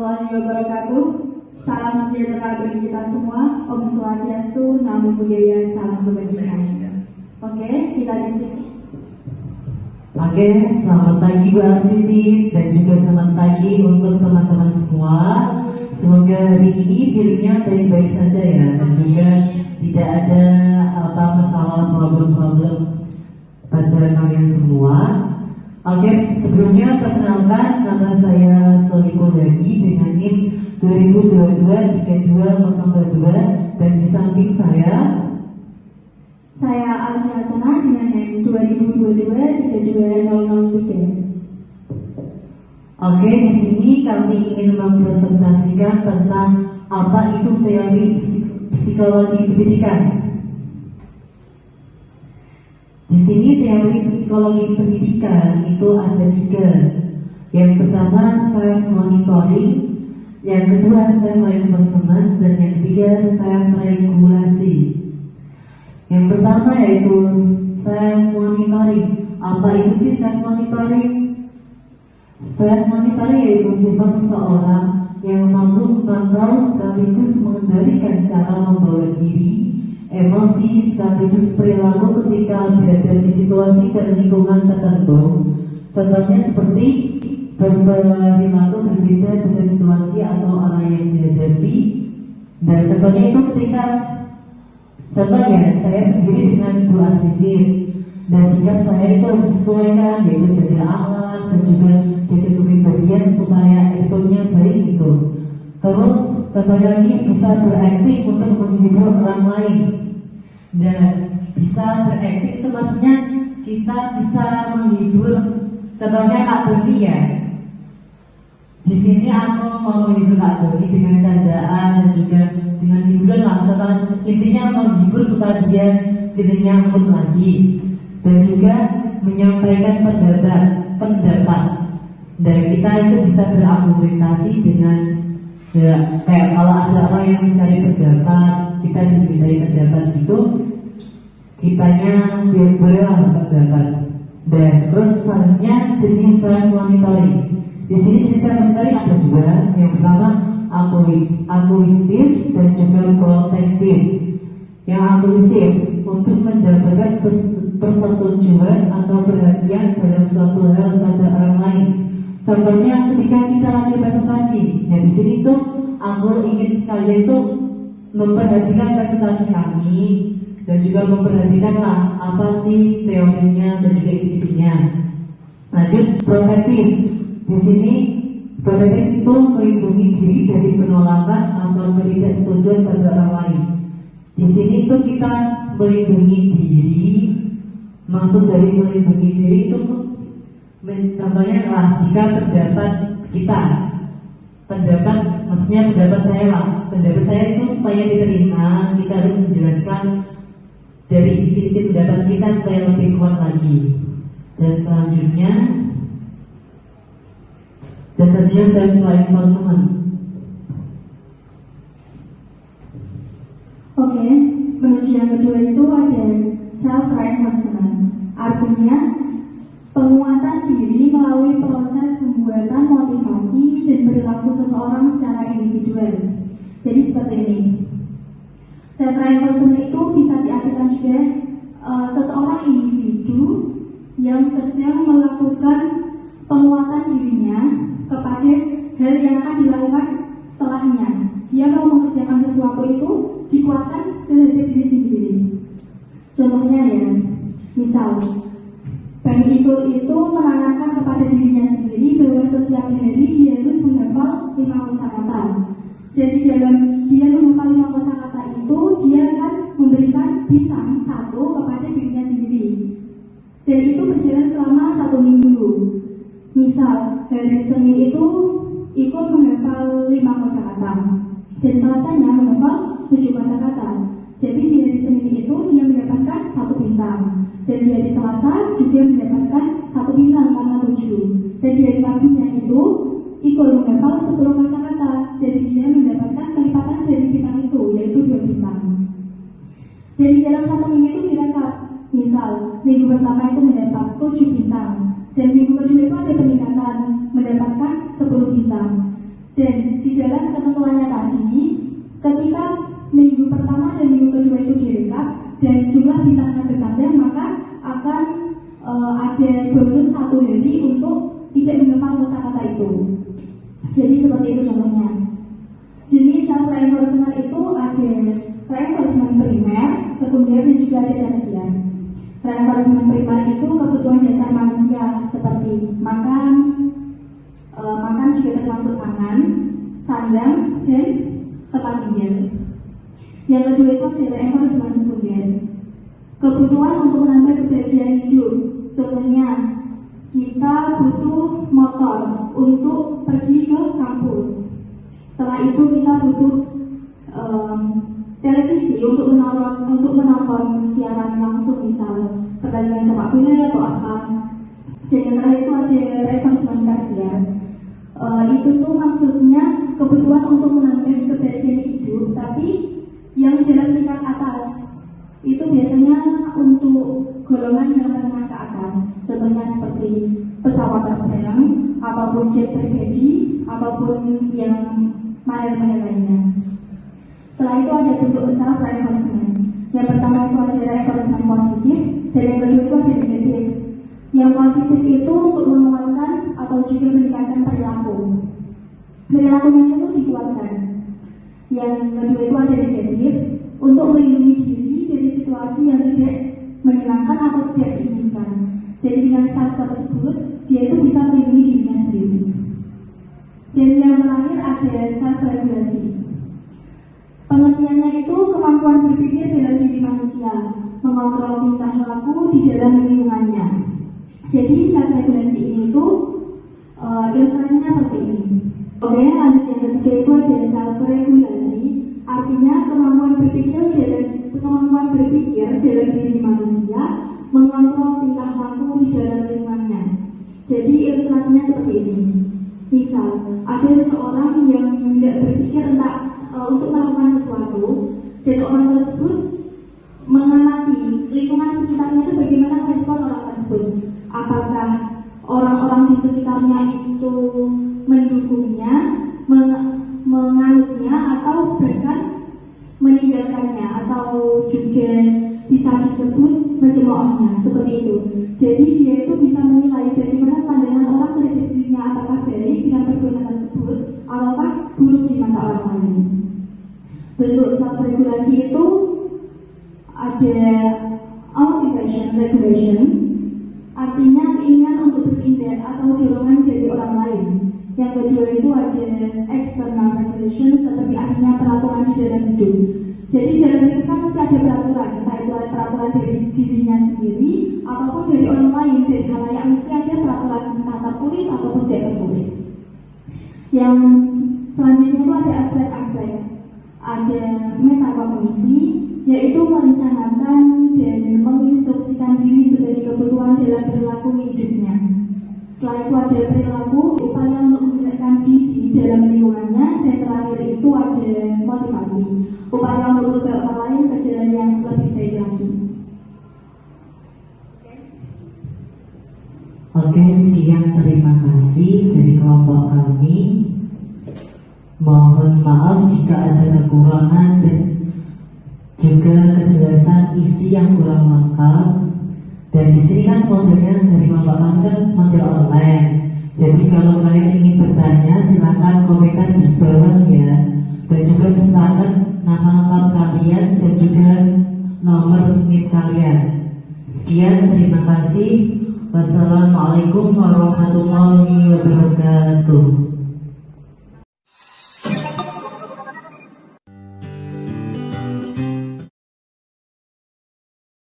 warahmatullahi wabarakatuh. Salam sejahtera bagi kita semua. Om Swastiastu, Namo Buddhaya, salam kebajikan. Oke, kita di sini. Oke, selamat pagi Bu Arsiti dan juga selamat pagi untuk teman-teman semua. Semoga hari ini feelingnya baik-baik saja ya, dan juga tidak ada masalah problem-problem pada kalian semua. Oke, sebelumnya perkenalkan, nama saya Soliko Dagi dengan NIM 2022-3202, dan di samping saya Alfi Hasanah dengan NIM 2022-32003. Oke, di sini kami ingin mempresentasikan tentang apa itu teori psikologi pendidikan. Di sini teori psikologi pendidikan itu ada 3. Yang pertama self monitoring, yang kedua self reinforcement, dan yang ketiga self regulasi. Yang pertama yaitu self monitoring. Apa itu sih self monitoring? Self monitoring yaitu sifat seseorang yang mampu memantau sekaligus mengendalikan cara membawa diri, emosi sekaligus perilaku ketika berada di situasi dan lingkungan tertentu. Contohnya seperti berperilaku berbeda pada situasi atau orang yang dihadapi. Dan contohnya itu ketika contohnya saya sendiri dengan Bu Asifir, dan sikap saya itu disesuaikan, yaitu jadi alat dan juga jadi kepribadian supaya itu-nya baik gitu. Terus contohnya lagi bisa berakting untuk menghibur orang lain. Dan bisa berakting itu maksudnya kita bisa menghibur. Contohnya Kak Doni ya. Di sini aku mau menghibur Kak Doni dengan candaan dan juga dengan hiburan lah. Intinya menghibur supaya dia dirinya mood lagi. Dan juga menyampaikan pendapat. Dan kita itu bisa berargumentasi dengan ya, kayak kalau ada orang yang mencari pendapat, kita dimintai pendapat gitu, kitanya bolehlah pendapat. Dan terus selanjutnya jenis self monitoring. Di sini jenis self monitoring ada 2. Yang pertama akuistif dan juga protektif. Yang akuistif untuk mendapatkan persetujuan atau perhatian dalam suatu hal pada orang lain. Contohnya ketika kita lagi presentasi, ya di sini tuh aku ingin kalian tuh memperhatikan presentasi kami dan juga memperhatikanlah apa sih teorinya dan juga isi-isinya. Lanjut protektif. Di sini protektif itu melindungi diri dari penolakan atau ketidaksetujuan pada orang lain. Di sini tuh kita melindungi diri. Maksud dari melindungi diri itu contohnya lah jika maksudnya pendapat saya lah, pendapat saya itu supaya diterima, kita harus menjelaskan dari isi-isi pendapat kita supaya lebih kuat lagi. Dan selanjutnya self reinforcement. Oke, menuju yang kedua itu ada self reinforcement. Artinya penguatan diri melalui proses pembuatan motivasi dan perilaku seseorang secara individual. Jadi seperti ini. Self reinforcement itu bisa diartikan juga seseorang individu yang sedang melakukan penguatan dirinya kepada hal yang akan dilakukan setelahnya. Dia mau mengerjakan sesuatu itu dikuatkan terhadap diri sendiri. Contohnya ya, misal Bang Ikul itu menanamkan kepada dirinya sendiri bahwa setiap hari dia harus menghafal 5 kosakata. Jadi dalam dia menghafal 5 kosakata itu, dia akan memberikan bintang 1 kepada dirinya sendiri. Dan itu berjalan selama 1 minggu. Misal hari Senin itu ikut menghafal 5 kosakata, dan Selasanya menghafal 7 kosakata. Jadi di hari Senin itu dia mendapatkan 1 bintang. Dan di hari Selasa juga mendapatkan 1 bintang karena 7. Dan di hari Rabunya itu ikut menghafal 10 kosakata. Jadi dia mendapatkan kelipatan dari bintang itu, yaitu 2 bintang. Jadi dalam 1 minggu itu direkap. Misal minggu pertama itu mendapat 7 bintang, dan minggu kedua itu ada peningkatan mendapatkan 10 bintang. Dan di dalam ketentuannya tadi, ketika minggu pertama dan minggu kedua itu direkap dan jumlah bintangnya bertambah, maka akan ada bonus 1 hari untuk tidak menghafal kosakata itu. Jadi seperti itu contohnya. Jenis self reinforcement itu ada reinforcement primer, sekunder, dan juga ada tersier. Reinforcement primer itu kebutuhan dasar manusia seperti makan juga termasuk pangan, sandang, dan tempat tinggal. Yang kedua itu ada reinforcement sekunder, kebutuhan untuk menambah kebahagiaan hidup. Contohnya, kita butuh motor untuk pergi ke kampus. Setelah itu kita butuh televisi untuk menonton siaran langsung, misal pertandingan sepak bola atau apa. Dan yang terakhir itu ada reinforcement tersier. Itu tuh maksudnya kebutuhan untuk menambah kebahagiaan hidup, tapi yang dalam tingkat atas. Itu biasanya untuk golongan yang menengah ke atas. Contohnya seperti pesawat terbang, ataupun jet pribadi, ataupun yang mahal-mahal lainnya. Setelah itu ada bentuk self reinforcement. Yang pertama itu ada reinforcement positif, dan yang kedua itu ada negatif. Yang positif itu untuk menguatkan atau juga meningkatkan perilaku. Perilakunya itu dikuatkan. Yang kedua itu ada negatif, untuk melindungi diri dari situasi yang tidak menyenangkan atau tidak diinginkan. Jadi dengan self tersebut, dia itu bisa melindungi dirinya sendiri. Dan yang terakhir ada self regulasi. Pengertiannya itu kemampuan berpikir dalam diri manusia, mengontrol tingkah laku di dalam lingkungannya. Jadi self regulasi ini itu ilustrasinya seperti ini. Oke, lanjut yang ketiga itu ada self regulasi, artinya kemampuan berpikir dalam diri manusia, mengontrol tingkah laku di dalam lingkungannya. Jadi ilustrasinya seperti ini. Misal, ada seseorang yang tidak berpikir untuk melakukan sesuatu, dan orang tersebut mengamati lingkungan sekitarnya itu bagaimana respon orang tersebut. Apakah orang-orang di sekitarnya itu mendukungnya, menganutnya, atau bahkan meninggalkannya, atau juga bisa disebut mencemoohnya, seperti itu. Jadi dia itu bisa menilai bagaimana pandangan orang terhadap dirinya, apakah baik dengan perbuatan tersebut, ataukah buruk di mata orang lain. Bentuk self regulasi itu ada motivation regulation, artinya keinginan untuk bertindak atau dorongan dari orang lain. Yang kedua itu ada external regulation, seperti artinya peraturan di dalam hidup. Jadi dalam hidup kan mesti ada peraturan, entah itu ada peraturan dari dirinya sendiri ataupun dari orang lain, dari halayak mesti ada peraturan entah tertulis ataupun tidak tertulis. Yang selanjutnya itu ada aspek-aspek. Ada metakognisi, yaitu merencanakan dan menginstruksikan diri sebagai kebutuhan dalam perilaku hidupnya. Setelah itu ada perilaku, upaya untuk menggerakkan diri dalam lingkungannya, dan terakhir itu ada motivasi, upaya untuk mengubah orang lain ke jalan yang lebih baik lagi. Oke, sekian terima kasih dari kelompok kami. Mohon maaf jika ada kekurangan dan juga kejelasan isi yang kurang lengkap. Dan di sini kan modelnya dari kelompok kami kan model online. Jadi kalau kalian ingin bertanya, silakan komentar di bawah ya. Dan juga sertakan nama lengkap kalian dan juga nomor NIP kalian. Sekian, terima kasih. Wassalamualaikum warahmatullahi wabarakatuh.